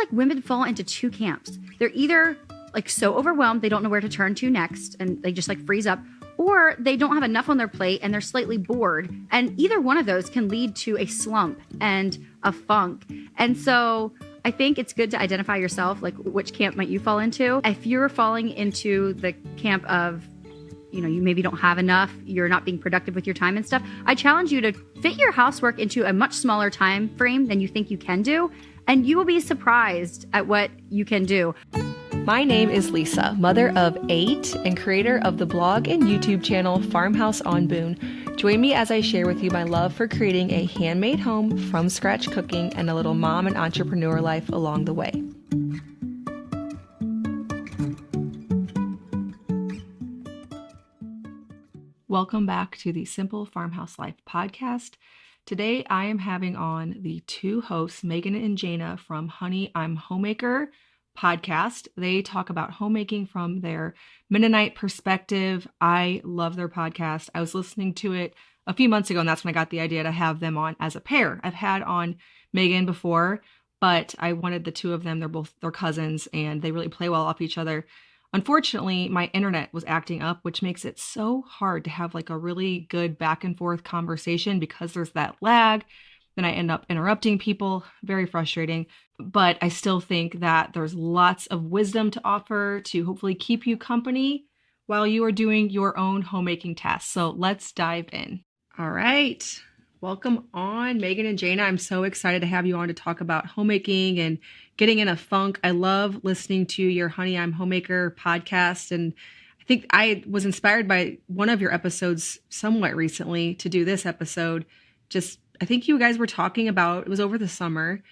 like women fall into two camps. They're either like so overwhelmed, they don't know where to turn to next, and they just like freeze up, or they don't have enough on their plate and they're slightly bored. And either one of those can lead to a slump and a funk. And so I think it's good to identify yourself, like which camp might you fall into. If you're falling into the camp of, you know, you maybe don't have enough, you're not being productive with your time and stuff, I challenge you to fit your housework into a much smaller time frame than you think you can do, and you will be surprised at what you can do. My name is Lisa, mother of 8 and creator of the blog and YouTube channel Farmhouse on Boone. Join me as I share with you my love for creating a handmade home from scratch cooking and a little mom and entrepreneur life along the way. Welcome back to the Simple Farmhouse Life podcast. Today I am having on the two hosts, Megan and Jayna from Honey, I'm Homemaker podcast. They talk about homemaking from their Mennonite perspective. I love their podcast. I was listening to it a few months ago, and that's when I got the idea to have them on as a pair. I've had on Megan before, but I wanted the two of them. They're cousins, and they really play well off each other. Unfortunately, my internet was acting up, which makes it so hard to have like a really good back and forth conversation because there's that lag. Then I end up interrupting people. Very frustrating. But I still think that there's lots of wisdom to offer to hopefully keep you company while you are doing your own homemaking tasks. So let's dive in. All right. Welcome on, Megan and Jayna. I'm so excited to have you on to talk about homemaking and getting in a funk. I love listening to your Honey, I'm Homemaker podcast. And I think I was inspired by one of your episodes somewhat recently to do this episode. I think you guys were talking about, it was over the summer,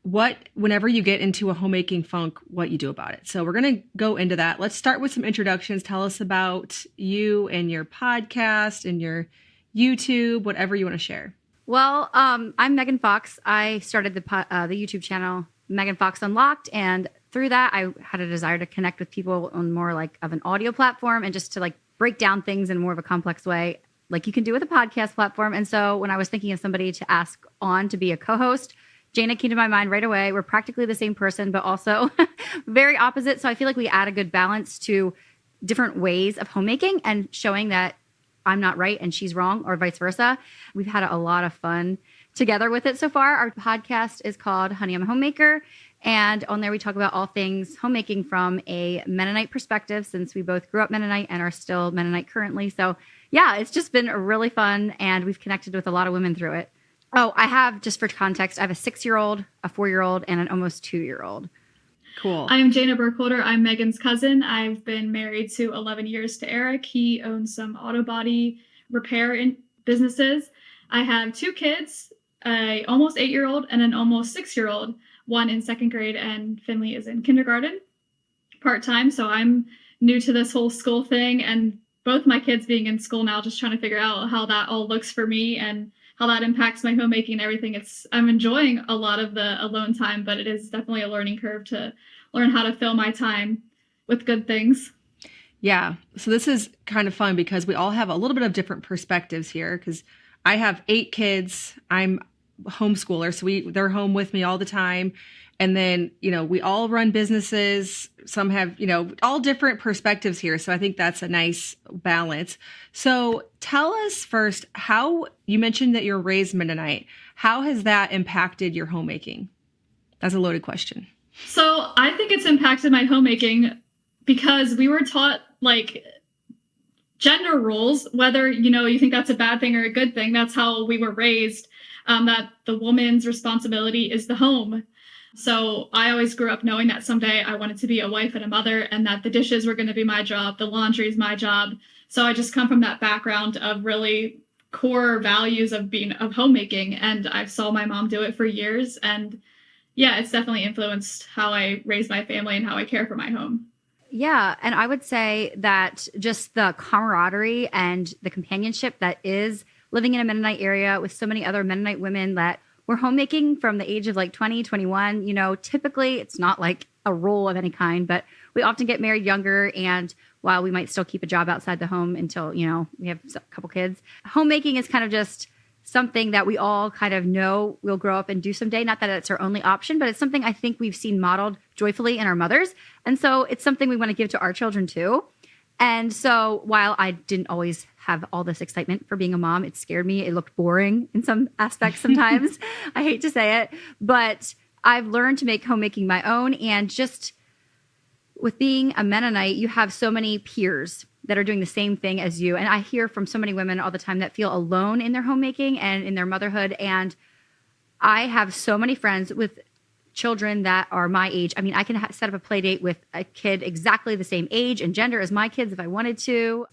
whenever you get into a homemaking funk, what you do about it. So we're going to go into that. Let's start with some introductions. Tell us about you and your podcast and your YouTube, whatever you want to share. Well, I'm Megan Fox. I started the YouTube channel Megan Fox Unlocked, and through that, I had a desire to connect with people on more like of an audio platform and just to like break down things in more of a complex way, like you can do with a podcast platform. And so when I was thinking of somebody to ask on to be a co-host, Jayna came to my mind right away. We're practically the same person, but also very opposite. So I feel like we add a good balance to different ways of homemaking and showing that I'm not right and she's wrong, or vice versa. We've had a lot of fun together with it so far. Our podcast is called Honey, I'm a Homemaker. And on there, we talk about all things homemaking from a Mennonite perspective, since we both grew up Mennonite and are still Mennonite currently. So yeah, it's just been really fun. And we've connected with a lot of women through it. Oh, I have, just for context, I have a 6-year-old, a 4-year-old, and an almost 2-year-old. Cool. I'm Jayna Burkholder. I'm Megan's cousin. I've been married to 11 years to Eric. He owns some auto body repair businesses. I have 2 kids, a almost 8-year-old and an almost 6-year-old, one in 2nd grade, and Finley is in kindergarten part-time. So I'm new to this whole school thing, and both my kids being in school now, just trying to figure out how that all looks for me and how that impacts my homemaking and everything. I'm enjoying a lot of the alone time, but it is definitely a learning curve to learn how to fill my time with good things. Yeah. So this is kind of fun because we all have a little bit of different perspectives here, because I have 8 kids. I'm a homeschooler, so they're home with me all the time. And then, we all run businesses. Some have, all different perspectives here. So I think that's a nice balance. So tell us first, how you mentioned that you're raised Mennonite. How has that impacted your homemaking? That's a loaded question. So I think it's impacted my homemaking because we were taught like gender roles, whether, you think that's a bad thing or a good thing. That's how we were raised, that the woman's responsibility is the home. So I always grew up knowing that someday I wanted to be a wife and a mother, and that the dishes were going to be my job, the laundry is my job. So I just come from that background of really core values of homemaking, and I saw my mom do it for years. And yeah, it's definitely influenced how I raise my family and how I care for my home. Yeah. And I would say that just the camaraderie and the companionship that is living in a Mennonite area with so many other Mennonite women that we're homemaking from the age of like 20, 21, typically it's not like a role of any kind, but we often get married younger. And while we might still keep a job outside the home until, we have a couple kids, homemaking is kind of just something that we all kind of know we'll grow up and do someday. Not that it's our only option, but it's something I think we've seen modeled joyfully in our mothers. And so it's something we want to give to our children too. And so while I didn't always have all this excitement for being a mom, it scared me. It looked boring in some aspects sometimes. I hate to say it, but I've learned to make homemaking my own. And just with being a Mennonite, you have so many peers that are doing the same thing as you. And I hear from so many women all the time that feel alone in their homemaking and in their motherhood. And I have so many friends with children that are my age. I mean, I can set up a play date with a kid exactly the same age and gender as my kids if I wanted to.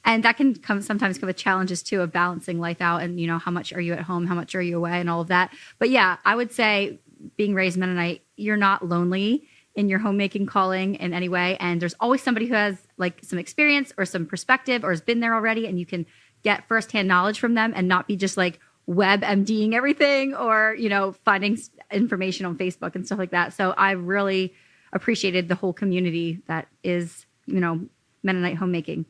And that can sometimes come with challenges too of balancing life out and, you know, how much are you at home? How much are you away and all of that. But yeah, I would say being raised Mennonite, you're not lonely in your homemaking calling in any way. And there's always somebody who has like some experience or some perspective or has been there already. And you can get firsthand knowledge from them and not be just like WebMDing everything or, you know, finding information on Facebook and stuff like that. So I really appreciated the whole community that is, you know, Mennonite homemaking.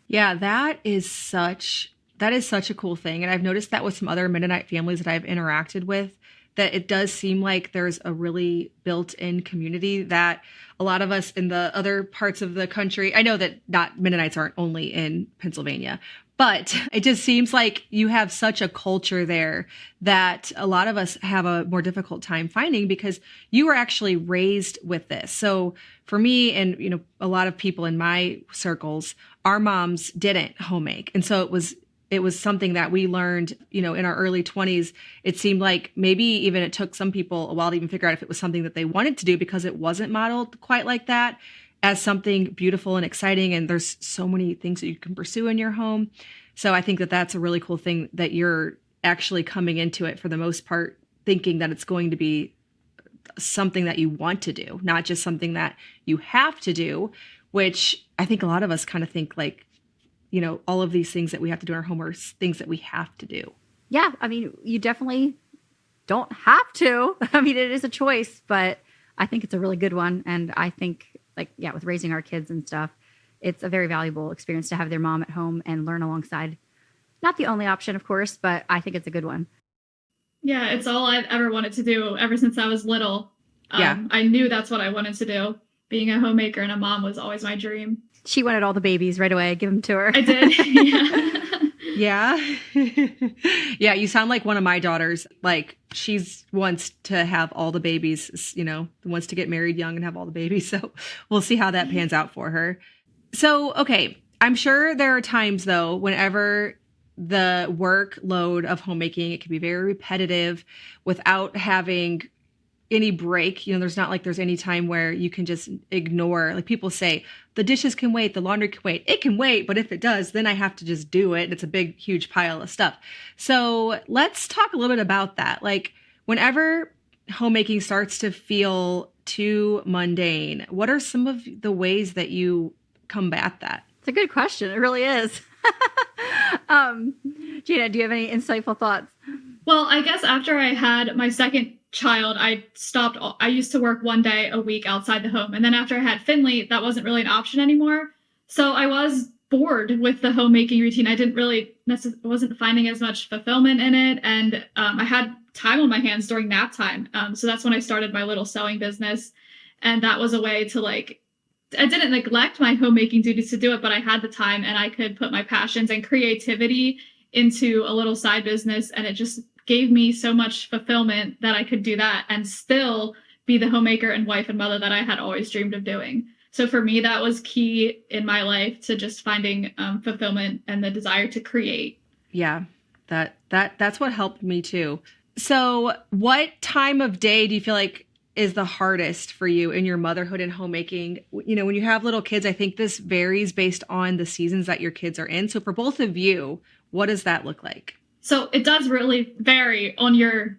Yeah, that is such a cool thing. And I've noticed that with some other Mennonite families that I've interacted with, that it does seem like there's a really built-in community that a lot of us in the other parts of the country, I know that not Mennonites aren't only in Pennsylvania, but it just seems like you have such a culture there that a lot of us have a more difficult time finding because you were actually raised with this. So for me and, you know, a lot of people in my circles, our moms didn't homemake. And so it was something that we learned, you know, in our early 20s. It seemed like maybe even it took some people a while to even figure out if it was something that they wanted to do because it wasn't modeled quite like that as something beautiful and exciting. And there's so many things that you can pursue in your home. So I think that that's a really cool thing that you're actually coming into it for the most part, thinking that it's going to be something that you want to do, not just something that you have to do, which I think a lot of us kind of think like, you know, all of these things that we have to do in our home are things that we have to do. Yeah. I mean, you definitely don't have to. I mean, it is a choice, but I think it's a really good one. And I think like, yeah, with raising our kids and stuff, it's a very valuable experience to have their mom at home and learn alongside. Not the only option, of course, but I think it's a good one. Yeah, it's all I've ever wanted to do ever since I was little. I knew that's what I wanted to do. Being a homemaker and a mom was always my dream. She wanted all the babies right away. Give them to her. I did. Yeah. Yeah. You sound like one of my daughters. Like she's wants to have all the babies, you know, wants to get married young and have all the babies. So we'll see how that pans out for her. So, okay. I'm sure there are times though, whenever the workload of homemaking, it can be very repetitive without having any break. You know, there's not like there's any time where you can just ignore, like people say, the dishes can wait, the laundry can wait. It can wait, but if it does, then I have to just do it. It's a big, huge pile of stuff. So let's talk a little bit about that. Like whenever homemaking starts to feel too mundane, what are some of the ways that you combat that? It's a good question. It really is. Jayna, do you have any insightful thoughts? Well, I guess after I had my second child, I stopped. I used to work one day a week outside the home. And then after I had Finley, that wasn't really an option anymore. So I was bored with the homemaking routine. I didn't really wasn't finding as much fulfillment in it. And I had time on my hands during nap time. So that's when I started my little sewing business. And that was a way to I didn't neglect my homemaking duties to do it, but I had the time and I could put my passions and creativity into a little side business. And it just gave me so much fulfillment that I could do that and still be the homemaker and wife and mother that I had always dreamed of doing. So for me, that was key in my life to just finding fulfillment and the desire to create. Yeah, that's what helped me too. So what time of day do you feel like is the hardest for you in your motherhood and homemaking? You know, when you have little kids, I think this varies based on the seasons that your kids are in. So for both of you, what does that look like? So it does really vary on your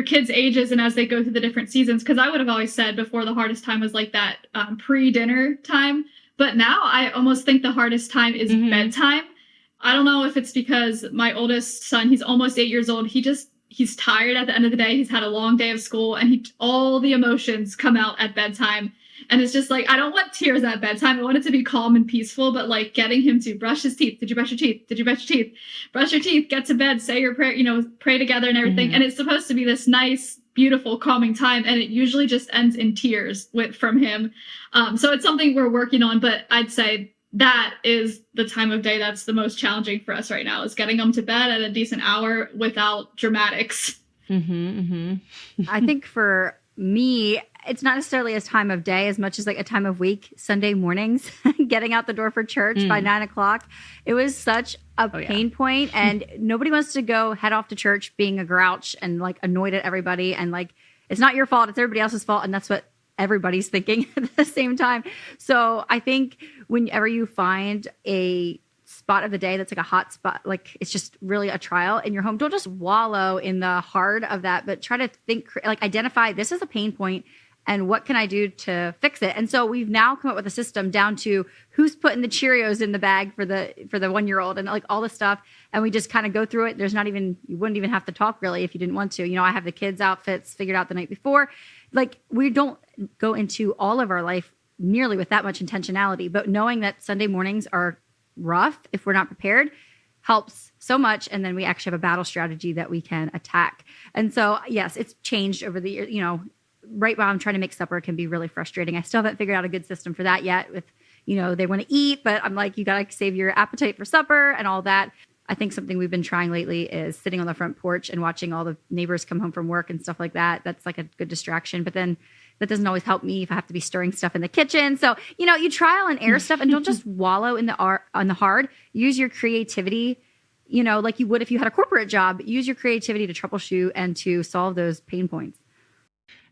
kids' ages and as they go through the different seasons. Because I would have always said before the hardest time was like that pre-dinner time. But now I almost think the hardest time is bedtime. I don't know if it's because my oldest son, he's almost 8 years old. He's tired at the end of the day. He's had a long day of school and all the emotions come out at bedtime. And it's just like, I don't want tears at bedtime. I want it to be calm and peaceful, but like getting him to brush his teeth. Did you brush your teeth? Did you brush your teeth? Brush your teeth, get to bed, say your prayer, pray together and everything. Mm-hmm. And it's supposed to be this nice, beautiful, calming time. And it usually just ends in tears from him. So it's something we're working on, but I'd say that is the time of day that's the most challenging for us right now, is getting them to bed at a decent hour without dramatics. Mm-hmm, mm-hmm. I think for me, it's not necessarily a time of day as much as like a time of week. Sunday mornings, getting out the door for church by 9:00. It was such a pain point, and nobody wants to go head off to church being a grouch and like annoyed at everybody. And like, it's not your fault. It's everybody else's fault. And that's what everybody's thinking at the same time. So I think whenever you find a spot of the day that's like a hot spot, like it's just really a trial in your home, don't just wallow in the hard of that, but try to think, like identify, this is a pain point and what can I do to fix it? And so we've now come up with a system down to who's putting the Cheerios in the bag for the 1-year-old and like all this stuff. And we just kind of go through it. There's not even, you wouldn't even have to talk really if you didn't want to. I have the kids' outfits figured out the night before. Like, we don't go into all of our life nearly with that much intentionality, but knowing that Sunday mornings are rough if we're not prepared helps so much. And then we actually have a battle strategy that we can attack. And so, yes, it's changed over the years. Right while I'm trying to make supper can be really frustrating. I still haven't figured out a good system for that yet with, they want to eat, but I'm like, you got to save your appetite for supper and all that. I think something we've been trying lately is sitting on the front porch and watching all the neighbors come home from work and stuff like that. That's like a good distraction. But then that doesn't always help me if I have to be stirring stuff in the kitchen. So, you trial and error stuff and don't just wallow in on the hard. Use your creativity, like you would if you had a corporate job. Use your creativity to troubleshoot and to solve those pain points.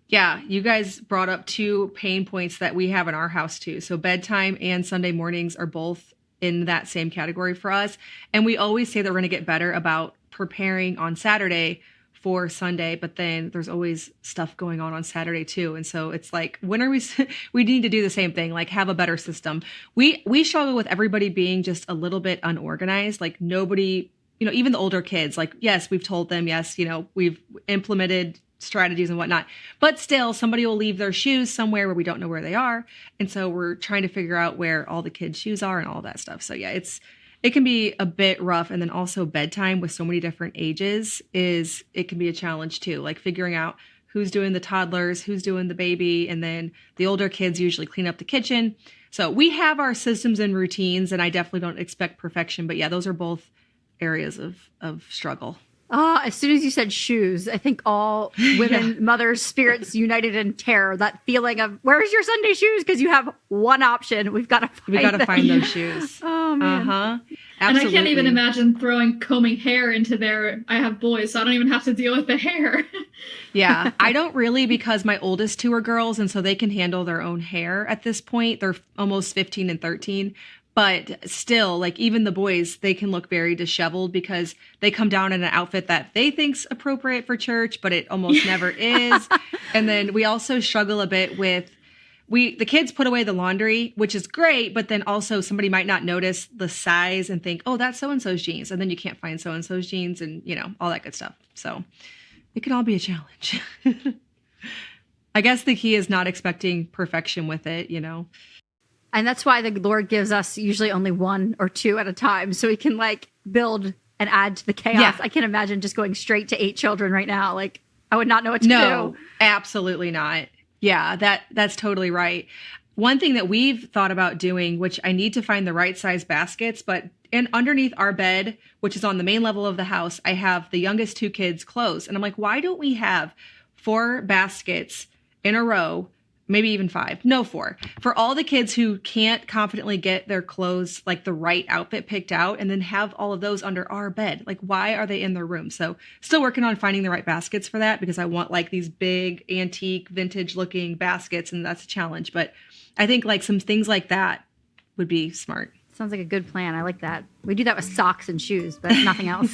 Yeah, you guys brought up 2 pain points that we have in our house too. So bedtime and Sunday mornings are both in that same category for us. And we always say that we're going to get better about preparing on Saturday for Sunday, but then there's always stuff going on Saturday too. And so it's like, when are we need to do the same thing, like have a better system. We struggle with everybody being just a little bit unorganized. Like nobody, even the older kids, like, yes, we've told them, yes, we've implemented strategies and whatnot, but still somebody will leave their shoes somewhere where we don't know where they are. And so we're trying to figure out where all the kids' shoes are and all that stuff. So yeah, it can be a bit rough. And then also bedtime with so many different ages it can be a challenge too. Like figuring out who's doing the toddlers, who's doing the baby. And then the older kids usually clean up the kitchen. So we have our systems and routines, and I definitely don't expect perfection, but yeah, those are both areas of struggle. As soon as you said shoes, I think all women, mothers, spirits united in terror. That feeling of, where's your Sunday shoes? Because you have one option. We've got to find those shoes. Oh man. Uh-huh. Absolutely. And I can't even imagine combing hair into there. I have boys, so I don't even have to deal with the hair. Yeah, I don't really, because my oldest 2 are girls, and so they can handle their own hair at this point. They're almost 15 and 13. But still, like even the boys, they can look very disheveled because they come down in an outfit that they think's appropriate for church, but it almost never is. And then we also struggle a bit with, the kids put away the laundry, which is great, but then also somebody might not notice the size and think, oh, that's so-and-so's jeans. And then you can't find so-and-so's jeans and, all that good stuff. So it can all be a challenge. I guess the key is not expecting perfection with it, And that's why the Lord gives us usually only 1 or 2 at a time, so we can like build and add to the chaos. Yeah. I can't imagine just going straight to 8 children right now. Like I would not know what to do. No, absolutely not. Yeah, that's totally right. One thing that we've thought about doing, which I need to find the right size baskets, but underneath our bed, which is on the main level of the house, I have the youngest 2 kids' clothes. And I'm like, why don't we have 4 baskets in a row? Maybe even 5. No, 4. For all the kids who can't confidently get their clothes, like the right outfit picked out, and then have all of those under our bed. Like, why are they in their room? So still working on finding the right baskets for that, because I want like these big antique vintage looking baskets, and that's a challenge. But I think like some things like that would be smart. Sounds like a good plan. I like that. We do that with socks and shoes, but nothing else.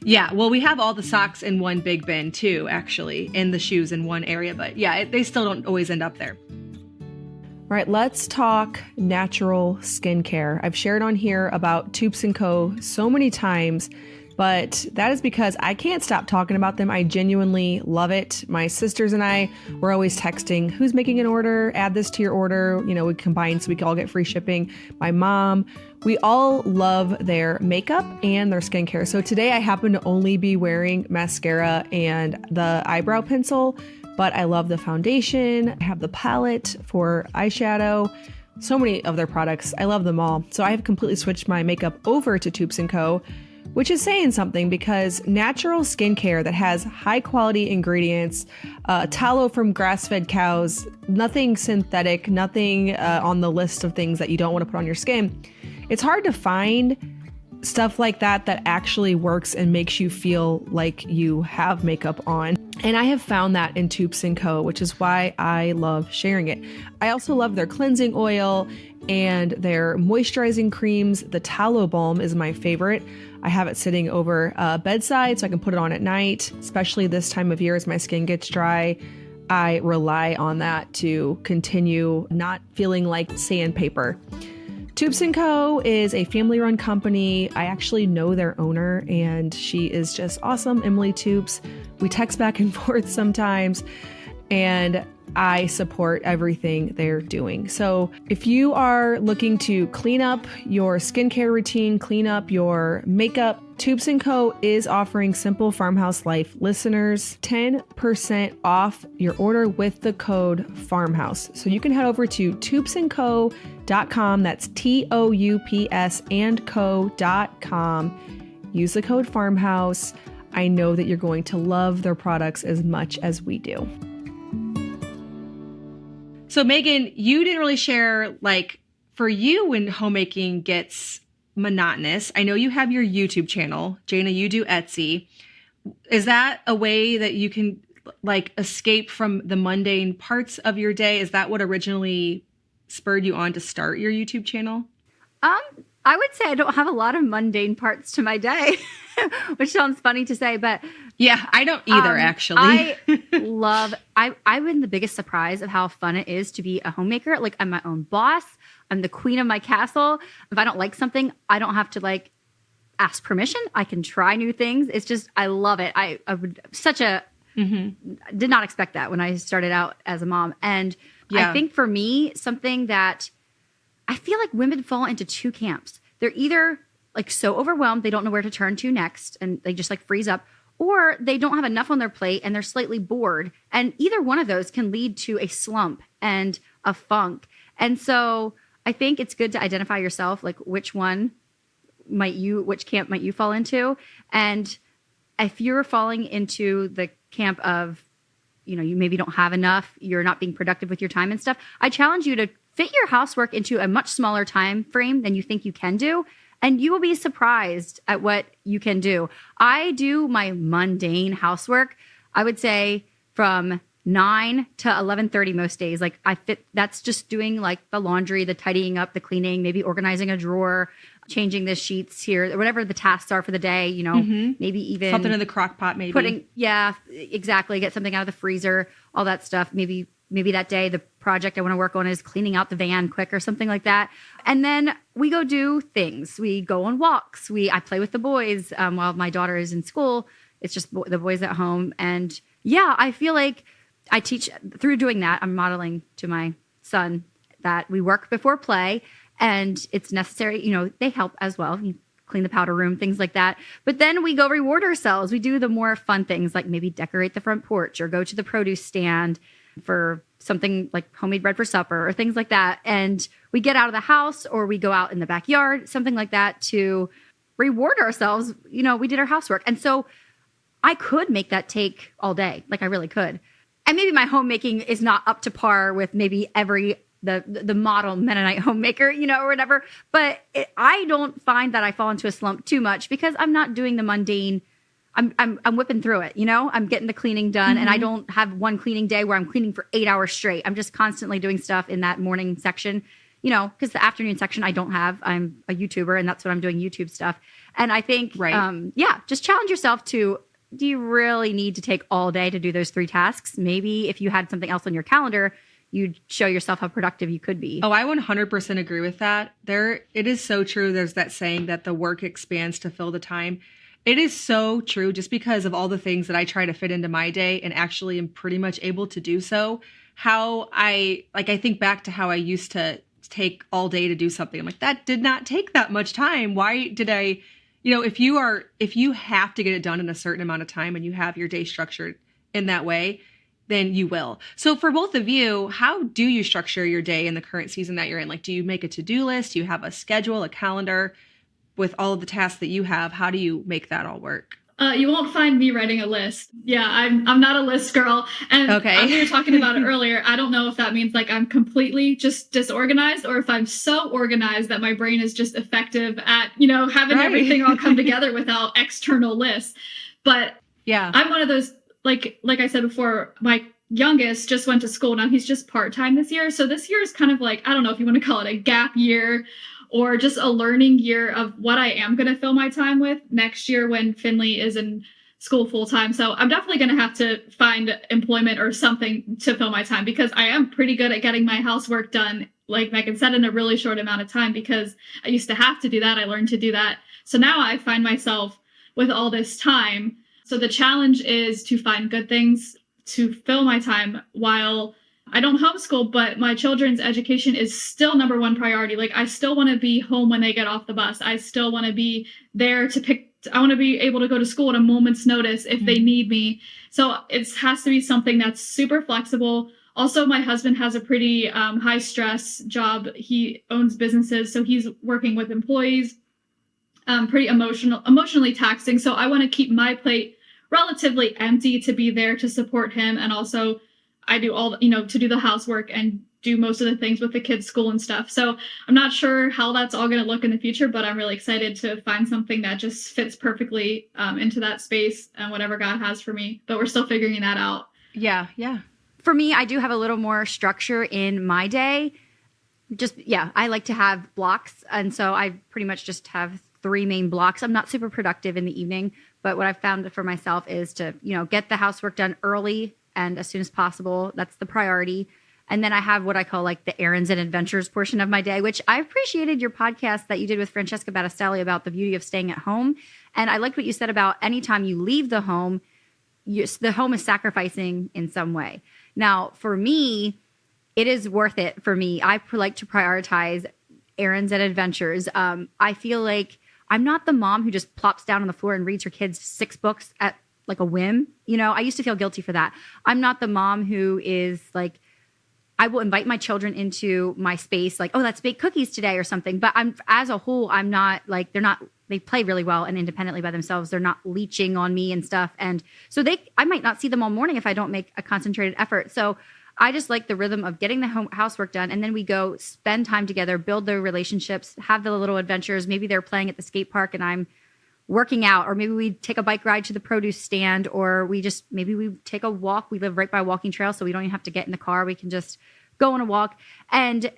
Yeah, well, we have all the socks in one big bin too, actually, and the shoes in one area. But yeah, they still don't always end up there. All right, let's talk natural skincare. I've shared on here about Tubes & Co. so many times, but that is because I can't stop talking about them. I genuinely love it. My sisters and I were always texting, who's making an order? Add this to your order. You know, we combine so we can all get free shipping. My mom, we all love their makeup and their skincare. So today I happen to only be wearing mascara and the eyebrow pencil, but I love the foundation. I have the palette for eyeshadow. So many of their products. I love them all. So I have completely switched my makeup over to Tubes & Co., which is saying something because natural skincare that has high quality ingredients, tallow from grass-fed cows, nothing synthetic, nothing on the list of things that you don't want to put on your skin. It's hard to find stuff like that actually works and makes you feel like you have makeup on. And I have found that in Tubes & Co., which is why I love sharing it. I also love their cleansing oil and their moisturizing creams. The tallow balm is my favorite. I have it sitting over bedside so I can put it on at night, especially this time of year as my skin gets dry. I rely on that to continue not feeling like sandpaper. Tubes & Co. is a family-run company. I actually know their owner, and she is just awesome, Emily Tubes. We text back and forth sometimes, and I support everything they're doing. So if you are looking to clean up your skincare routine, clean up your makeup, Tubes & Co. is offering Simple Farmhouse Life listeners 10% off your order with the code FARMHOUSE. So you can head over to tubesandco.com. That's TOUPS and co.com. Use the code FARMHOUSE. I know that you're going to love their products as much as we do. So Megan, you didn't really share, like, for you when homemaking gets monotonous. I know you have your YouTube channel. Jayna, you do Etsy. Is that a way that you can, like, escape from the mundane parts of your day? Is that what originally spurred you on to start your YouTube channel? I would say I don't have a lot of mundane parts to my day, which sounds funny to say, but yeah, I don't either, actually. I've been the biggest surprise of how fun it is to be a homemaker. Like, I'm my own boss. I'm the queen of my castle. If I don't like something, I don't have to, like, ask permission. I can try new things. It's just, I love it. I would did not expect that when I started out as a mom. And I think for me, something that I feel like women fall into two camps. They're either, like, so overwhelmed, they don't know where to turn to next, and they just, like, freeze up, or they don't have enough on their plate and they're slightly bored. And either one of those can lead to a slump and a funk. And so I think it's good to identify yourself, like, which camp might you fall into? And if you're falling into the camp of, you know, you maybe don't have enough, you're not being productive with your time and stuff, I challenge you to fit your housework into a much smaller time frame than you think you can do, and you will be surprised at what you can do. I do my mundane housework, I would say, from 9 to 11:30 most days. Like, that's just doing, like, the laundry, the tidying up, the cleaning, maybe organizing a drawer, changing the sheets here, whatever the tasks are for the day, you know, maybe even something in the crock pot, maybe. Exactly. Get something out of the freezer, all that stuff. Maybe that day the project I want to work on is cleaning out the van quick or something like that. And then we go do things. We go on walks. I play with the boys while my daughter is in school. It's just the boys at home. And yeah, I feel like I teach through doing that. I'm modeling to my son that we work before play, and it's necessary. You know, they help as well. You clean the powder room, things like that. But then we go reward ourselves. We do the more fun things, like maybe decorate the front porch or go to the produce stand for something like homemade bread for supper or things like that. And we get out of the house or we go out in the backyard, something like that, to reward ourselves. You know, we did our housework. And so I could make that take all day. Like, I really could. And maybe my homemaking is not up to par with maybe the model Mennonite homemaker, you know, or whatever. But I don't find that I fall into a slump too much because I'm not doing the mundane. I'm whipping through it, you know. I'm getting the cleaning done, and I don't have one cleaning day where I'm cleaning for 8 hours straight. I'm just constantly doing stuff in that morning section, you know, because the afternoon section I don't have. I'm a YouTuber, and that's what I'm doing, YouTube stuff. And I think, just challenge yourself to, do you really need to take all day to do those 3 tasks? Maybe if you had something else on your calendar, you'd show yourself how productive you could be. Oh, I 100% agree with that. It is so true. There's that saying that the work expands to fill the time. It is so true, just because of all the things that I try to fit into my day and actually am pretty much able to do so. I think back to how I used to take all day to do something. I'm like, that did not take that much time. Why did I, if you have to get it done in a certain amount of time and you have your day structured in that way, then you will. So for both of you, how do you structure your day in the current season that you're in? Like, do you make a to-do list? Do you have a schedule, a calendar with all of the tasks that you have? How do you make that all work? You won't find me writing a list. Yeah, I'm not a list girl. And Okay. we were talking about it earlier. I don't know if that means like I'm completely just disorganized, or if I'm so organized that my brain is just effective at, having Right. everything all come together without external lists. But Yeah. I'm one of those, like I said before, my youngest just went to school. Now he's just part-time this year. So this year is kind of like, I don't know if you want to call it a gap year or just a learning year of what I am going to fill my time with next year when Finley is in school full time. So I'm definitely going to have to find employment or something to fill my time, because I am pretty good at getting my housework done, like Megan said, in a really short amount of time, because I used to have to do that. I learned to do that. So now I find myself with all this time. So the challenge is to find good things to fill my time while I don't homeschool, but my children's education is still number one priority. Like, I still want to be home when they get off the bus. I still want to be there I want to be able to go to school at a moment's notice if they need me. So it has to be something that's super flexible. Also, my husband has a pretty high stress job. He owns businesses, so he's working with employees, pretty emotionally taxing. So I want to keep my plate relatively empty to be there to support him. And also I do all, to do the housework and do most of the things with the kids' school and stuff. So I'm not sure how that's all going to look in the future, but I'm really excited to find something that just fits perfectly into that space and whatever God has for me. But we're still figuring that out. Yeah. For me, I do have a little more structure in my day. I like to have blocks. And so I pretty much just have 3 main blocks. I'm not super productive in the evening, but what I've found for myself is to, get the housework done early and as soon as possible. That's the priority. And then I have what I call like the errands and adventures portion of my day, which I appreciated your podcast that you did with Francesca Battistelli about the beauty of staying at home. And I liked what you said about anytime you leave the home, the home is sacrificing in some way. Now, for me, it is worth it for me. I like to prioritize errands and adventures. I feel like I'm not the mom who just plops down on the floor and reads her kids 6 books at like a whim. I used to feel guilty for that. I'm not the mom who is like, I will invite my children into my space, like, oh, let's bake cookies today or something. But as a whole, I'm not like, they play really well and independently by themselves. They're not leeching on me and stuff. And so I might not see them all morning if I don't make a concentrated effort. So I just like the rhythm of getting the housework done. And then we go spend time together, build their relationships, have the little adventures. Maybe they're playing at the skate park and I'm working out, or maybe we take a bike ride to the produce stand, or maybe we take a walk. We live right by a walking trail, so we don't even have to get in the car. We can just go on a walk. And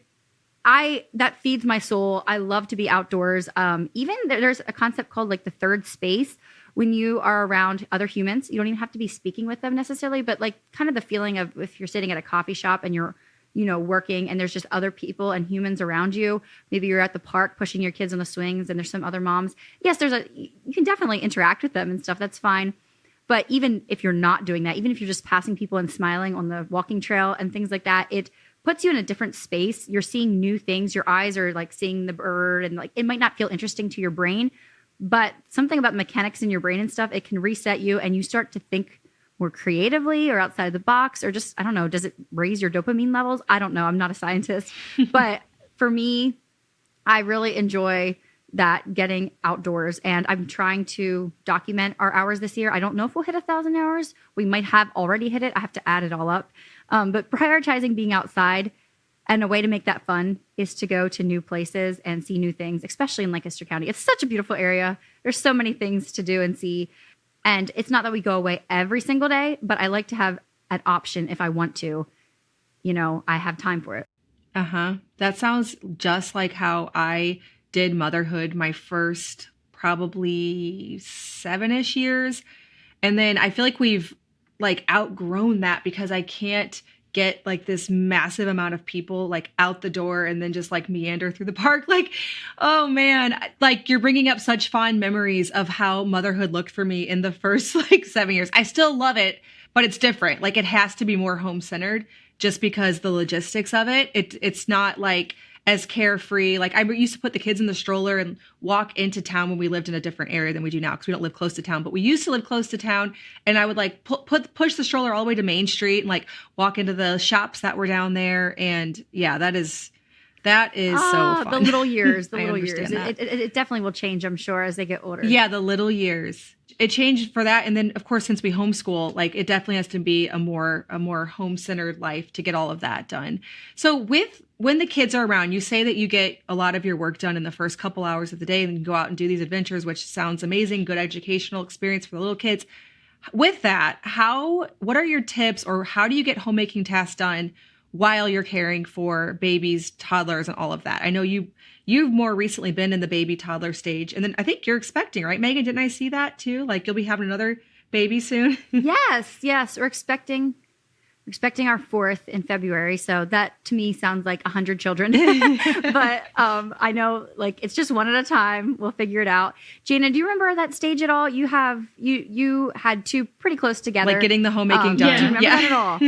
that feeds my soul. I love to be outdoors. Even there's a concept called like the third space. When you are around other humans, you don't even have to be speaking with them necessarily, but like kind of the feeling of if you're sitting at a coffee shop and you're working and there's just other people and humans around you. Maybe you're at the park pushing your kids on the swings and there's some other moms. Yes, you can definitely interact with them and stuff. That's fine. But even if you're not doing that, even if you're just passing people and smiling on the walking trail and things like that, it puts you in a different space. You're seeing new things. Your eyes are like seeing the bird, and like it might not feel interesting to your brain, but something about mechanics in your brain and stuff, it can reset you and you start to think more creatively or outside the box, or just, I don't know, does it raise your dopamine levels? I don't know. I'm not a scientist, but for me, I really enjoy that, getting outdoors, and I'm trying to document our hours this year. I don't know if we'll hit 1,000 hours. We might have already hit it. I have to add it all up. But prioritizing being outside, and a way to make that fun is to go to new places and see new things, especially in Lancaster County. It's such a beautiful area. There's so many things to do and see. And it's not that we go away every single day, but I like to have an option if I want to. I have time for it. Uh-huh. That sounds just like how I did motherhood my first probably 7-ish years. And then I feel like we've like outgrown that because I can't get like this massive amount of people like out the door and then just like meander through the park. Like, oh man, like you're bringing up such fond memories of how motherhood looked for me in the first like 7 years. I still love it, but it's different. Like it has to be more home centered just because the logistics of it. It's not like as carefree. Like I used to put the kids in the stroller and walk into town when we lived in a different area than we do now because we don't live close to town, but we used to live close to town, and I would like push the stroller all the way to Main Street and like walk into the shops that were down there. And yeah, that is so fun. The little years, I understand that. It definitely will change, I'm sure, as they get older. Yeah, the little years. It changed for that. And then of course, since we homeschool, like it definitely has to be a more home-centered life to get all of that done. So when the kids are around, you say that you get a lot of your work done in the first couple hours of the day and you go out and do these adventures, which sounds amazing, good educational experience for the little kids. With that, what are your tips, or how do you get homemaking tasks done while you're caring for babies, toddlers, and all of that? I know you've more recently been in the baby toddler stage, and then I think you're expecting, right, Megan? Didn't I see that too? Like you'll be having another baby soon? Yes. We're expecting our fourth in February. So that to me sounds like 100 children. But I know like it's just one at a time. We'll figure it out. Jayna, do you remember that stage at all? You had two pretty close together. Like getting the homemaking done. Yeah. Do you remember that at all?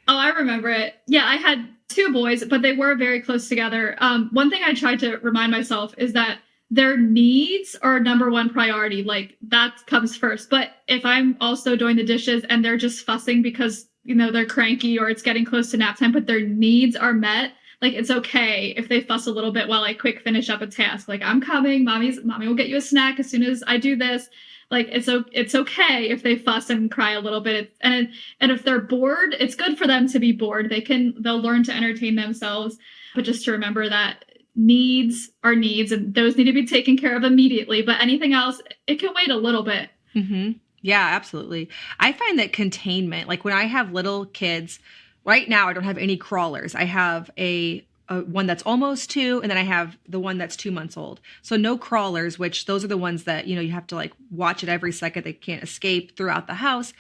Oh, I remember it. Yeah, I had two boys, but they were very close together. One thing I tried to remind myself is that their needs are number one priority. Like that comes first. But if I'm also doing the dishes and they're just fussing because, they're cranky or it's getting close to nap time, but their needs are met, like it's okay if they fuss a little bit while I quick finish up a task. Like I'm coming, mommy will get you a snack as soon as I do this. Like it's okay if they fuss and cry a little bit. And if they're bored, it's good for them to be bored. They'll learn to entertain themselves. But just to remember that needs are needs, and those need to be taken care of immediately. But anything else, it can wait a little bit. Mm-hmm. Yeah, absolutely. I find that containment, like when I have little kids, right now I don't have any crawlers. I have a one that's almost 2, and then I have the one that's 2 months old. So no crawlers, which those are the ones that, you have to like watch it every second. They can't escape throughout the house.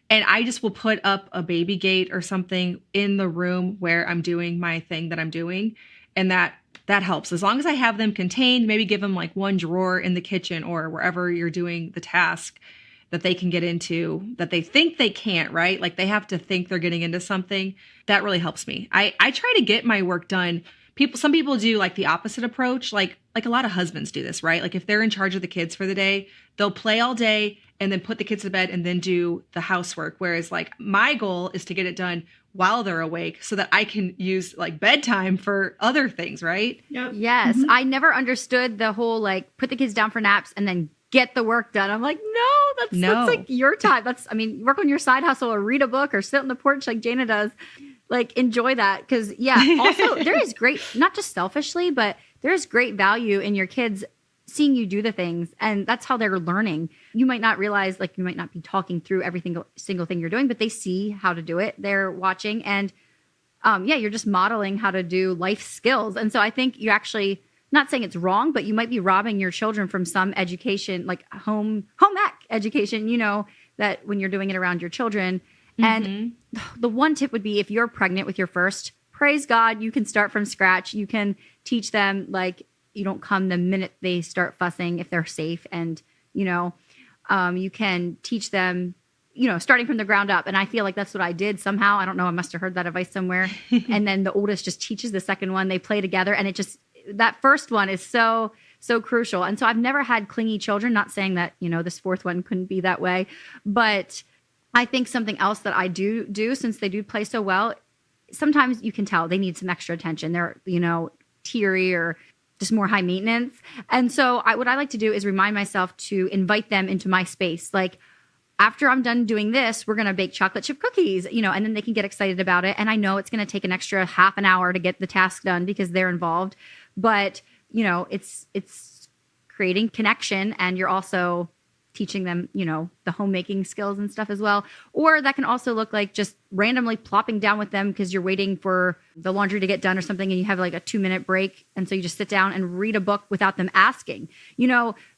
And I just will put up a baby gate or something in the room where I'm doing my thing that I'm doing. And that helps. As long as I have them contained, maybe give them like one drawer in the kitchen or wherever you're doing the task that they can get into, that they think they can't, right? Like they have to think they're getting into something. That really helps me. I try to get my work done. Some people do like the opposite approach. Like a lot of husbands do this, right? Like if they're in charge of the kids for the day, they'll play all day and then put the kids to bed and then do the housework. Whereas like my goal is to get it done while they're awake so that I can use like bedtime for other things, right? Yep. Yes. Mm-hmm. I never understood the whole like put the kids down for naps and then get the work done. I'm like, that's like your time. Work on your side hustle or read a book or sit on the porch like Jayna does. Like enjoy that. Cause also there is great, not just selfishly, but there is great value in your kids seeing you do the things. And that's how they're learning. You might not realize, like you might not be talking through every single thing you're doing, but they see how to do it. They're watching and you're just modeling how to do life skills. And so I think you actually, not saying it's wrong, but you might be robbing your children from some education, like home ec education, that when you're doing it around your children. Mm-hmm. And the one tip would be if you're pregnant with your first, praise God, you can start from scratch. You can teach them, like, you don't come the minute they start fussing if they're safe. And, you can teach them, starting from the ground up. And I feel like that's what I did somehow. I don't know. I must have heard that advice somewhere. And then the oldest just teaches the second one. They play together. And that first one is so crucial. And so I've never had clingy children, not saying that, this fourth one couldn't be that way. But I think something else that I do since they do play so well, sometimes you can tell they need some extra attention. They're, teary or just more high maintenance. And so what I like to do is remind myself to invite them into my space. Like, after I'm done doing this, we're going to bake chocolate chip cookies, and then they can get excited about it. And I know it's going to take an extra half an hour to get the task done because they're involved. But, it's creating connection, and you're also teaching them, the homemaking skills and stuff as well. Or that can also look like just randomly plopping down with them because you're waiting for the laundry to get done or something and you have like a 2-minute break. And so you just sit down and read a book without them asking.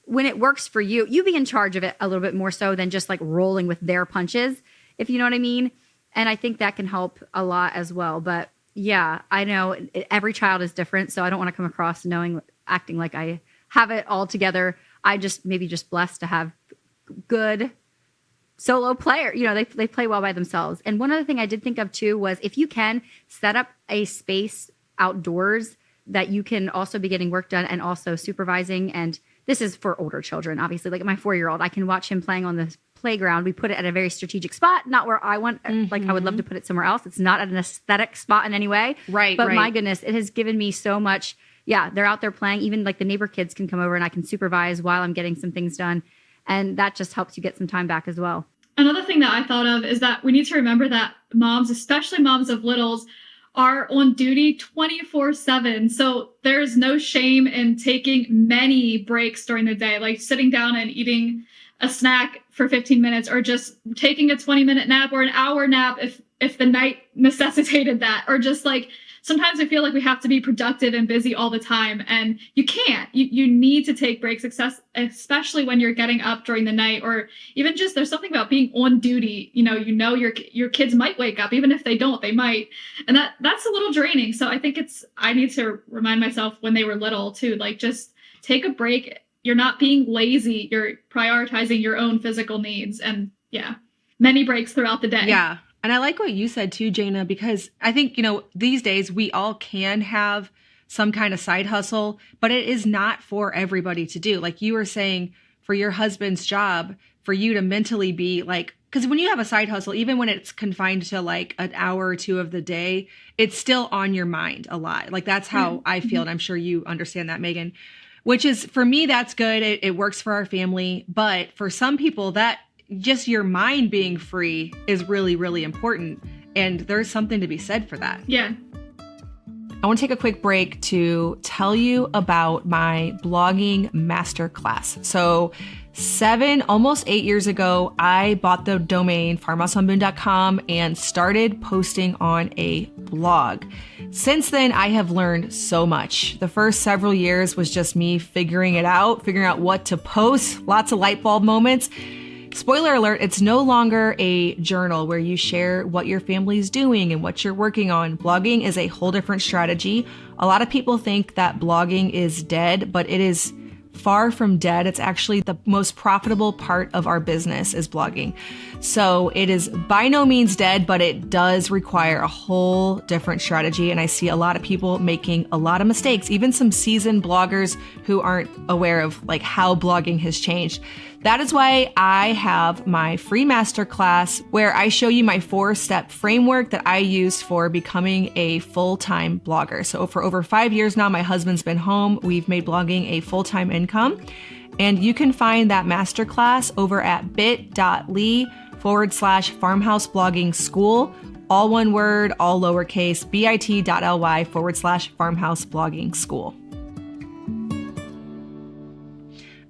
When it works for you, you be in charge of it a little bit more so than just like rolling with their punches, if you know what I mean. And I think that can help a lot as well. But yeah, I know every child is different. So I don't want to come across acting like I have it all together. I just maybe just blessed to have good solo player. They play well by themselves. And one other thing I did think of too was if you can set up a space outdoors that you can also be getting work done and also supervising. And this is for older children, obviously. Like my 4-year-old, I can watch him playing on the playground. We put it at a very strategic spot, not where I want. Like I would love to put it somewhere else. It's not an aesthetic spot in any way. Right. But my goodness, it has given me so much. Yeah, they're out there playing. Even like the neighbor kids can come over and I can supervise while I'm getting some things done. And that just helps you get some time back as well. Another thing that I thought of is that we need to remember that moms, especially moms of littles, are on duty 24/7. So there's no shame in taking many breaks during the day, like sitting down and eating a snack for 15 minutes or just taking a 20-minute nap or an hour nap if the night necessitated that, or just like sometimes I feel like we have to be productive and busy all the time, and you can't. You need to take breaks, especially when you're getting up during the night, or even just there's something about being on duty. Your kids might wake up, even if they don't, they might, and that's a little draining. So I think I need to remind myself when they were little too, like just take a break. You're not being lazy. You're prioritizing your own physical needs, and many breaks throughout the day. Yeah. And I like what you said too, Jayna, because I think, these days we all can have some kind of side hustle, but it is not for everybody to do. Like you were saying, for your husband's job, for you to mentally be like, because when you have a side hustle, even when it's confined to like an hour or two of the day, it's still on your mind a lot. Like that's how I feel. And I'm sure you understand that, Megan, which is for me, that's good. It works for our family. But for some people that just your mind being free is really, really important. And there's something to be said for that. Yeah. I want to take a quick break to tell you about my blogging masterclass. So almost 8 years ago, I bought the domain farmhouseonboone.com and started posting on a blog. Since then, I have learned so much. The first several years was just me figuring out what to post, lots of light bulb moments. Spoiler alert, it's no longer a journal where you share what your family's doing and what you're working on. Blogging is a whole different strategy. A lot of people think that blogging is dead, but it is far from dead. It's actually the most profitable part of our business is blogging. So it is by no means dead, but it does require a whole different strategy. And I see a lot of people making a lot of mistakes, even some seasoned bloggers who aren't aware of like how blogging has changed. That is why I have my free masterclass where I show you my 4-step framework that I use for becoming a full-time blogger. So for over 5 years now, my husband's been home. We've made blogging a full-time income. And you can find that masterclass over at bit.ly/farmhouse blogging school. All one word, all lowercase, bit.ly/farmhouse blogging school.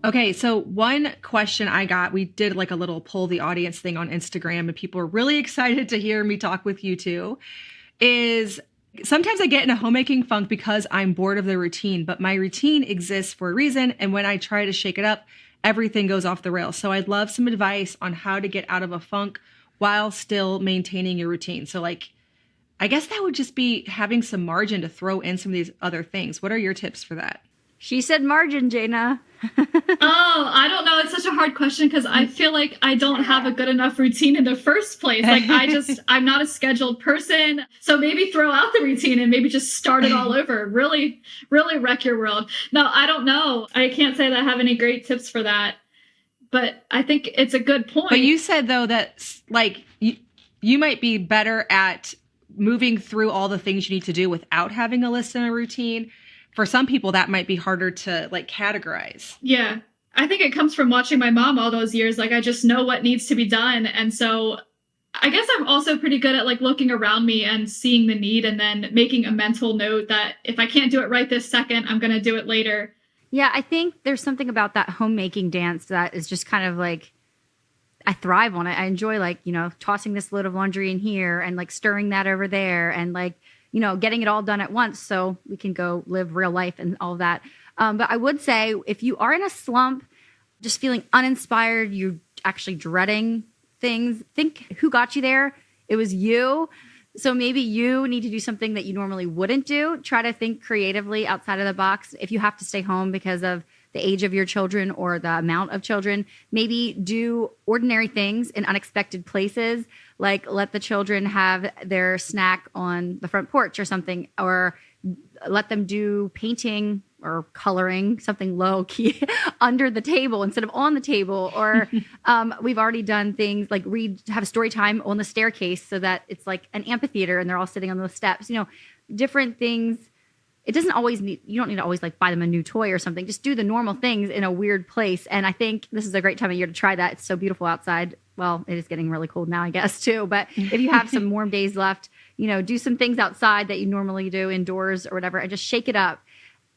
Okay, so one question I got, we did like a little poll the audience thing on Instagram and people are really excited to hear me talk with you too, is sometimes I get in a homemaking funk because I'm bored of the routine, but my routine exists for a reason. And when I try to shake it up, everything goes off the rails. So I'd love some advice on how to get out of a funk while still maintaining your routine. So like, I guess that would just be having some margin to throw in some of these other things. What are your tips for that? She said margin, Jayna. Oh, I don't know. It's such a hard question because I feel like I don't have a good enough routine in the first place. Like I'm not a scheduled person. So maybe throw out the routine and maybe just start it all over. Really, really wreck your world. No, I don't know. I can't say that I have any great tips for that, but I think it's a good point. But you said though that like you might be better at moving through all the things you need to do without having a list and a routine. For some people, that might be harder to like categorize. Yeah. I think it comes from watching my mom all those years. Like I just know what needs to be done. And so I guess I'm also pretty good at like looking around me and seeing the need and then making a mental note that if I can't do it right this second, I'm going to do it later. Yeah, I think there's something about that homemaking dance that is just kind of like, I thrive on it. I enjoy like, tossing this load of laundry in here and like stirring that over there and like, getting it all done at once so we can go live real life and all that. But I would say if you are in a slump, just feeling uninspired, you're actually dreading things, think who got you there. It was you. So maybe you need to do something that you normally wouldn't do. Try to think creatively outside of the box. If you have to stay home because of the age of your children or the amount of children, maybe do ordinary things in unexpected places, like let the children have their snack on the front porch or something, or let them do painting or coloring, something low key under the table instead of on the table. Or we've already done things like have a story time on the staircase so that it's like an amphitheater and they're all sitting on those steps, different things. It doesn't always you don't need to always like buy them a new toy or something. Just do the normal things in a weird place. And I think this is a great time of year to try that. It's so beautiful outside. Well, it is getting really cold now, I guess, too. But if you have some warm days left, do some things outside that you normally do indoors or whatever, and just shake it up.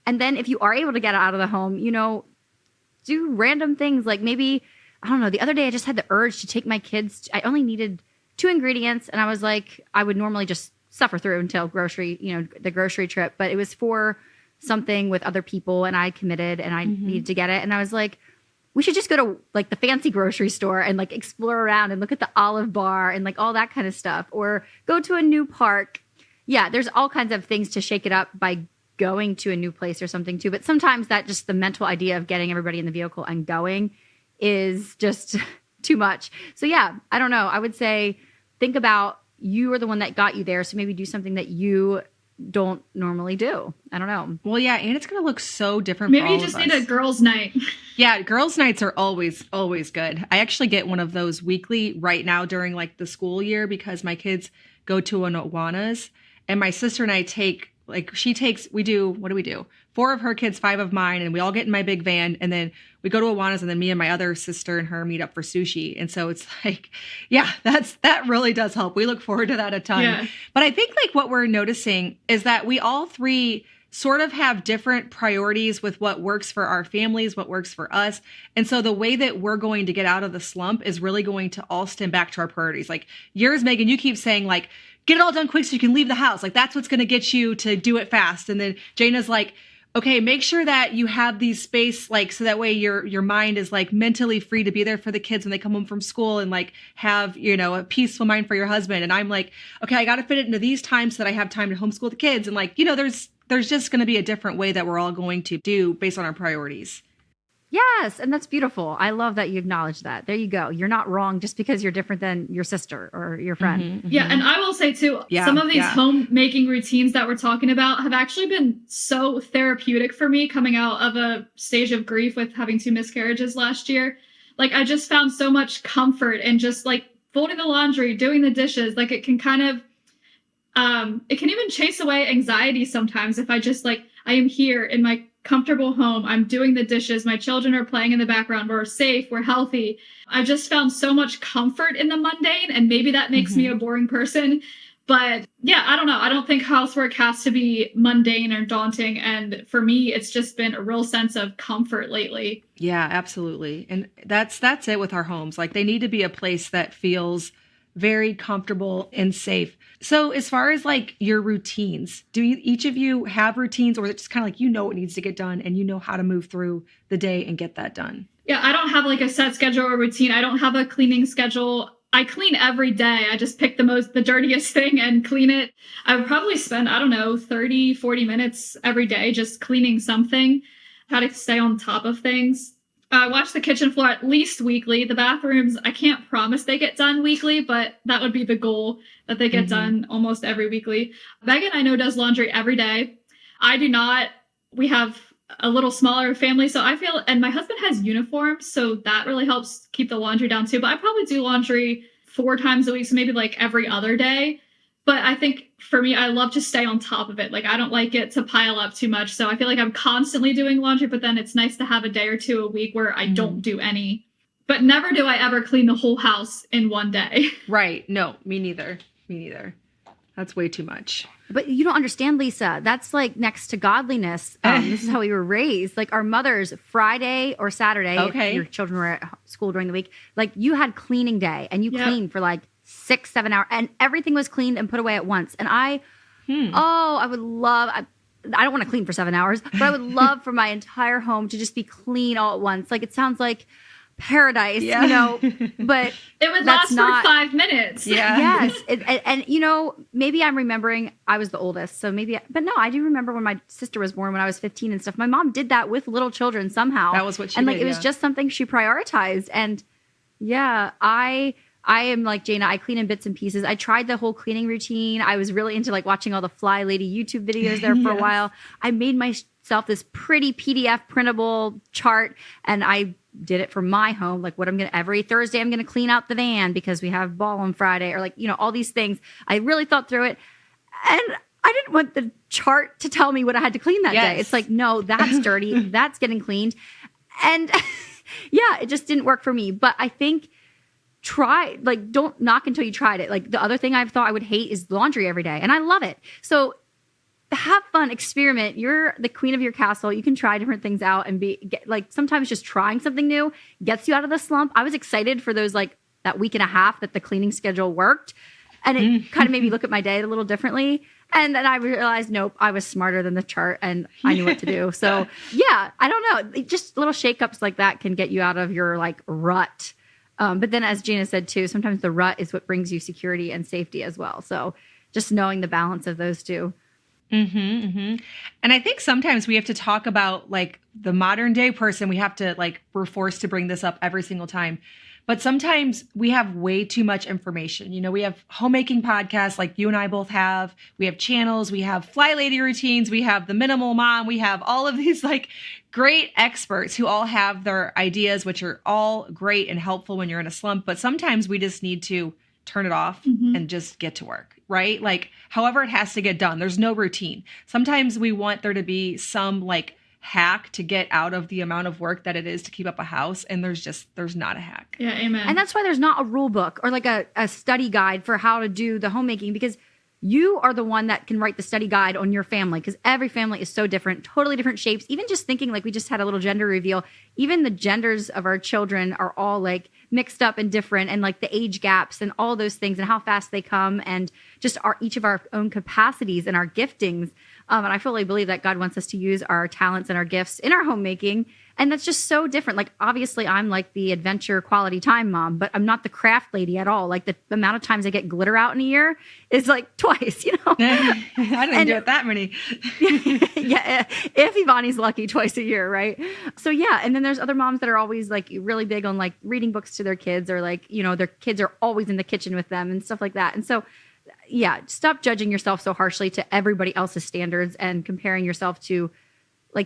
And then if you are able to get out of the home, do random things. Like maybe, I don't know, the other day I just had the urge to take my kids. I only needed 2 ingredients. And I was like, I would normally just suffer through until the grocery trip. But it was for something with other people and I committed and I needed to get it. And I was like, we should just go to like the fancy grocery store and like explore around and look at the Olive Bar and like all that kind of stuff, or go to a new park. Yeah, there's all kinds of things to shake it up by going to a new place or something too. But sometimes that just the mental idea of getting everybody in the vehicle and going is just too much. So yeah, I don't know. I would say think about you are the one that got you there. So maybe do something that you don't normally do. I don't know. Well, yeah, and it's going to look so different Maybe for all you just of need us. a girls' night. Yeah, girls' nights are always good. I actually get one of those weekly right now during like the school year because my kids go to an Awanas, and my sister and I we do 4 of her kids, 5 of mine, and we all get in my big van, and then we go to Awanas, and then me and my other sister and her meet up for sushi. And so it's like, yeah, that really does help. We look forward to that a ton. Yeah. But I think like what we're noticing is that we all 3 sort of have different priorities with what works for our families, what works for us. And so the way that we're going to get out of the slump is really going to all stem back to our priorities. Like yours, Megan, you keep saying like, get it all done quick so you can leave the house. Like that's what's going to get you to do it fast. And then Jayna's like, okay, make sure that you have these space, like, so that way your mind is like mentally free to be there for the kids when they come home from school and like have, a peaceful mind for your husband. And I'm like, okay, I got to fit it into these times so that I have time to homeschool the kids. And like, there's just going to be a different way that we're all going to do based on our priorities. Yes. And that's beautiful. I love that you acknowledge that. There you go. You're not wrong just because you're different than your sister or your friend. Yeah. And I will say too, some of these homemaking routines that we're talking about have actually been so therapeutic for me coming out of a stage of grief with having 2 miscarriages last year. Like I just found so much comfort in just like folding the laundry, doing the dishes. Like it can kind of, it can even chase away anxiety sometimes if I just like, I am here in my comfortable home. I'm doing the dishes. My children are playing in the background. We're safe. We're healthy. I've just found so much comfort in the mundane, and maybe that makes me a boring person. But yeah, I don't know. I don't think housework has to be mundane or daunting. And for me, it's just been a real sense of comfort lately. Yeah, absolutely. And that's it with our homes. Like they need to be a place that feels very comfortable and safe. So as far as like your routines, do each of you have routines, or is it just kind of like what needs to get done and how to move through the day and get that done? Yeah, I don't have like a set schedule or routine. I don't have a cleaning schedule. I clean every day. I just pick the dirtiest thing and clean it. I would probably spend, 30, 40 minutes every day just cleaning something. Try to stay on top of things. I watch the kitchen floor at least weekly. The bathrooms, I can't promise they get done weekly, but that would be the goal, that they get done almost every weekly. Megan, I know, does laundry every day. I do not. We have a little smaller family, so I feel, and my husband has uniforms, so that really helps keep the laundry down too. But I probably do laundry 4 times a week, so maybe like every other day. But I think for me, I love to stay on top of it. Like I don't like it to pile up too much. So I feel like I'm constantly doing laundry, but then it's nice to have a day or 2 a week where I don't do any. But never do I ever clean the whole house in one day. Right. No, me neither. That's way too much. But you don't understand, Lisa. That's like next to godliness. This is how we were raised. Like our mothers, Friday or Saturday, if your children were at school during the week, like you had cleaning day and you cleaned for like 6-7 hours and everything was cleaned and put away at once. And I would love, I don't want to clean for 7 hours, but I would love for my entire home to just be clean all at once. Like it sounds like paradise, but it would that's last not, for 5 minutes. Yeah. Yes. And maybe I'm remembering I was the oldest. So but no, I do remember when my sister was born when I was 15 and stuff. My mom did that with little children somehow. That was what she did. did, It was just something she prioritized. And yeah, I am like Jayna. I clean in bits and pieces. I tried the whole cleaning routine. I was really into like watching all the Fly Lady YouTube videos there for a while. I made myself this pretty PDF printable chart, and I did it for my home. Like every Thursday I'm going to clean out the van because we have ball on Friday, or all these things. I really thought through it, and I didn't want the chart to tell me what I had to clean that day. It's like, no, that's dirty. That's getting cleaned. And yeah, it just didn't work for me. But I think don't knock until you tried it. Like the other thing I thought I would hate is laundry every day. And I love it. So have fun, experiment. You're the queen of your castle. You can try different things out and sometimes just trying something new gets you out of the slump. I was excited for those that week and a half that the cleaning schedule worked. And it kind of made me look at my day a little differently. And then I realized, nope, I was smarter than the chart and I knew what to do. So yeah, I don't know. Just little shakeups like that can get you out of your rut. But then as Jayna said too, sometimes the rut is what brings you security and safety as well. So just knowing the balance of those two. Mm-hmm, mm-hmm. And I think sometimes we have to talk about the modern day person. We have to we're forced to bring this up every single time. But sometimes we have way too much information. We have homemaking podcasts like you and I both have. We have channels. We have Fly Lady routines. We have the Minimal Mom. We have all of these great experts who all have their ideas, which are all great and helpful when you're in a slump. But sometimes we just need to turn it off and just get to work, right? However it has to get done. There's no routine. Sometimes we want there to be some hack to get out of the amount of work that it is to keep up a house. And there's not a hack. Yeah, amen. And that's why there's not a rule book or a study guide for how to do the homemaking, because you are the one that can write the study guide on your family, because every family is so different, totally different shapes. Even just thinking we just had a little gender reveal, even the genders of our children are all mixed up and different, and the age gaps and all those things and how fast they come, and just each of our own capacities and our giftings. And I fully believe that God wants us to use our talents and our gifts in our homemaking. And that's just so different. Obviously, I'm the adventure quality time mom, but I'm not the craft lady at all. The amount of times I get glitter out in a year is twice, I didn't do it that many. Yeah, if Ivani's lucky, twice a year, right? So yeah, and then there's other moms that are always really big on reading books to their kids, or their kids are always in the kitchen with them and stuff like that. And so yeah, stop judging yourself so harshly to everybody else's standards and comparing yourself to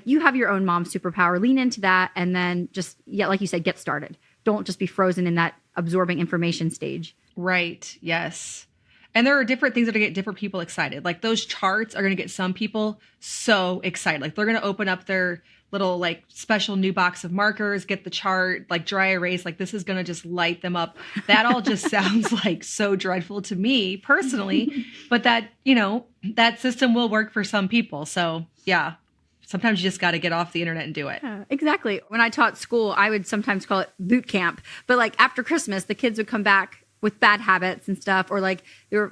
you have your own mom superpower. Lean into that, and then just, like you said, get started. Don't just be frozen in that absorbing information stage. Right. Yes. And there are different things that are going to get different people excited. Those charts are going to get some people so excited. They're going to open up their little special new box of markers, get the chart, dry erase. This is going to just light them up. That all just sounds so dreadful to me personally, but that, that system will work for some people. So yeah. Sometimes you just got to get off the internet and do it. Yeah, exactly. When I taught school, I would sometimes call it boot camp. But after Christmas, the kids would come back with bad habits and stuff, or they were,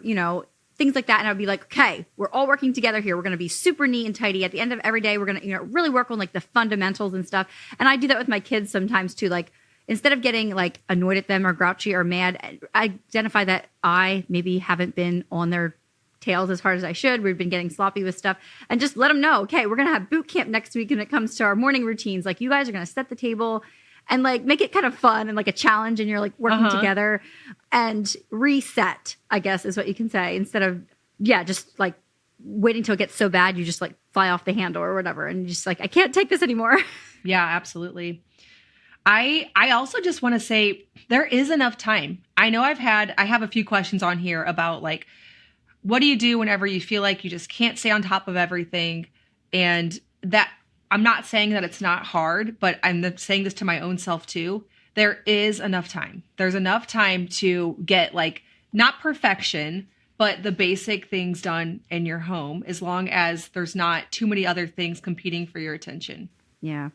things like that. And I would be okay, we're all working together here. We're going to be super neat and tidy. At the end of every day, we're going to, really work on the fundamentals and stuff. And I do that with my kids sometimes too. Instead of getting annoyed at them or grouchy or mad, I identify that I maybe haven't been on their tails as hard as I should. We've been getting sloppy with stuff, and just let them know, okay, we're going to have boot camp next week when it comes to our morning routines. You guys are going to set the table and make it kind of fun and a challenge, and you're working together and reset, I guess is what you can say, instead of, just waiting till it gets so bad, you just fly off the handle or whatever. And you're just I can't take this anymore. Yeah, absolutely. I also just want to say there is enough time. I know I have a few questions on here about what do you do whenever you feel like you just can't stay on top of everything? And that I'm not saying that it's not hard, but I'm saying this to my own self too. There is enough time. There's enough time to get not perfection, but the basic things done in your home, as long as there's not too many other things competing for your attention.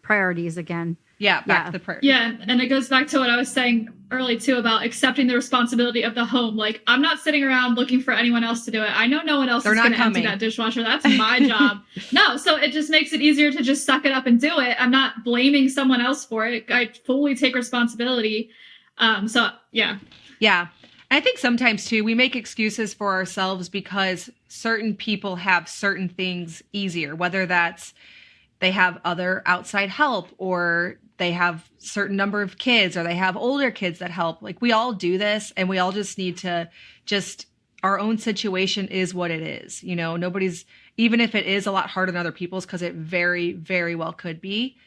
priorities again. Back to the priority. Yeah, and it goes back to what I was saying early too about accepting the responsibility of the home. Like, I'm not sitting around looking for anyone else to do it. I know no one else is going to empty that dishwasher. That's my job. No, so it just makes it easier to just suck it up and do it. I'm not blaming someone else for it. I fully take responsibility. So yeah. Yeah. I think sometimes too, we make excuses for ourselves because certain people have certain things easier, whether that's they have other outside help, or they have certain number of kids, or they have older kids that help. Like, we all do this, and we all just need to our own situation is what it is. You know, nobody's, even if it is a lot harder than other people's, because it very, very well could be,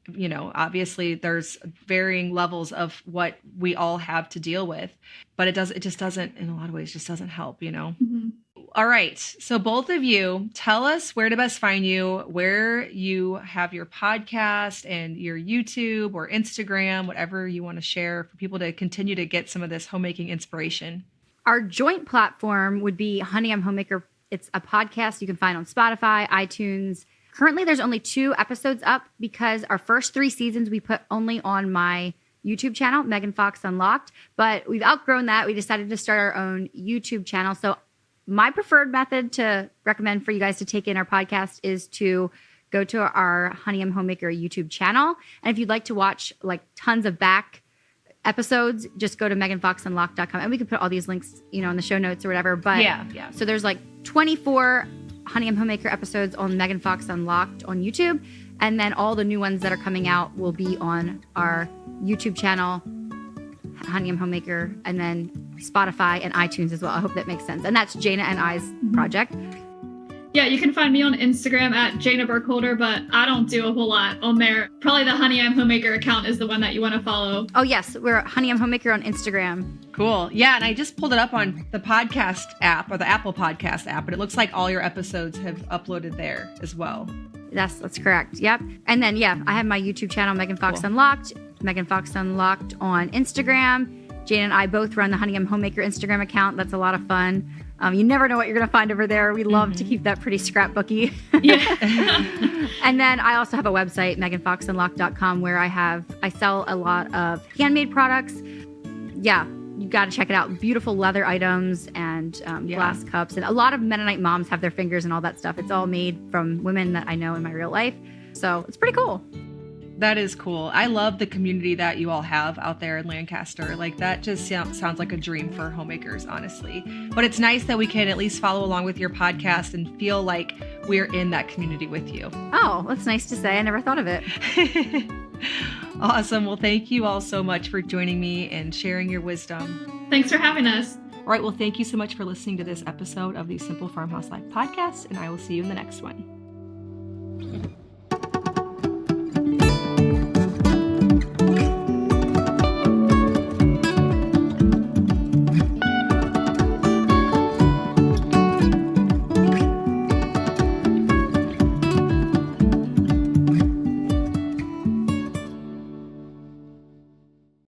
you know, obviously there's varying levels of what we all have to deal with, but it just doesn't, in a lot of ways, just doesn't help, you know? Mm-hmm. All right. So both of you, tell us where to best find you, where you have your podcast and your YouTube or Instagram, whatever you want to share for people to continue to get some of this homemaking inspiration. Our joint platform would be Honey, I'm Homemaker. It's a podcast you can find on Spotify, iTunes. Currently, there's only 2 episodes up because our first 3 seasons we put only on my YouTube channel, Megan Fox Unlocked. But we've outgrown that. We decided to start our own YouTube channel. So my preferred method to recommend for you guys to take in our podcast is to go to our Honey, I'm Homemaker YouTube channel. And if you'd like to watch like tons of back episodes, just go to meganfoxunlocked.com. And we can put all these links, you know, in the show notes or whatever. But yeah. So there's like 24 Honey, I'm Homemaker episodes on Megan Fox Unlocked on YouTube. And then all the new ones that are coming out will be on our YouTube channel, Honey, I'm Homemaker, and then Spotify and iTunes as well. I hope that makes sense. And that's Jayna and I's project. Yeah, you can find me on Instagram at Jayna Burkholder, but I don't do a whole lot on there. Probably the Honey, I'm Homemaker account is the one that you want to follow. Oh, yes. We're Honey, I'm Homemaker on Instagram. Cool. Yeah, and I just pulled it up on the podcast app, or the Apple Podcast app, and it looks like all your episodes have uploaded there as well. That's correct. Yep. And then, I have my YouTube channel, Megan Fox Unlocked, Megan Fox Unlocked on Instagram. Jayna and I both run the Honey, I'm Homemaker Instagram account. That's a lot of fun. You never know what you're going to find over there. We love to keep that pretty scrapbooky. Yeah. And then I also have a website, meganfoxunlocked.com, where I sell a lot of handmade products. Yeah, you got to check it out. Beautiful leather items and glass cups. And a lot of Mennonite moms have their fingers and all that stuff. It's all made from women that I know in my real life. So it's pretty cool. That is cool. I love the community that you all have out there in Lancaster. Like, that just sounds like a dream for homemakers, honestly. But it's nice that we can at least follow along with your podcast and feel like we're in that community with you. Oh, that's nice to say. I never thought of it. Awesome. Well, thank you all so much for joining me and sharing your wisdom. Thanks for having us. All right. Well, thank you so much for listening to this episode of the Simple Farmhouse Life podcast, and I will see you in the next one.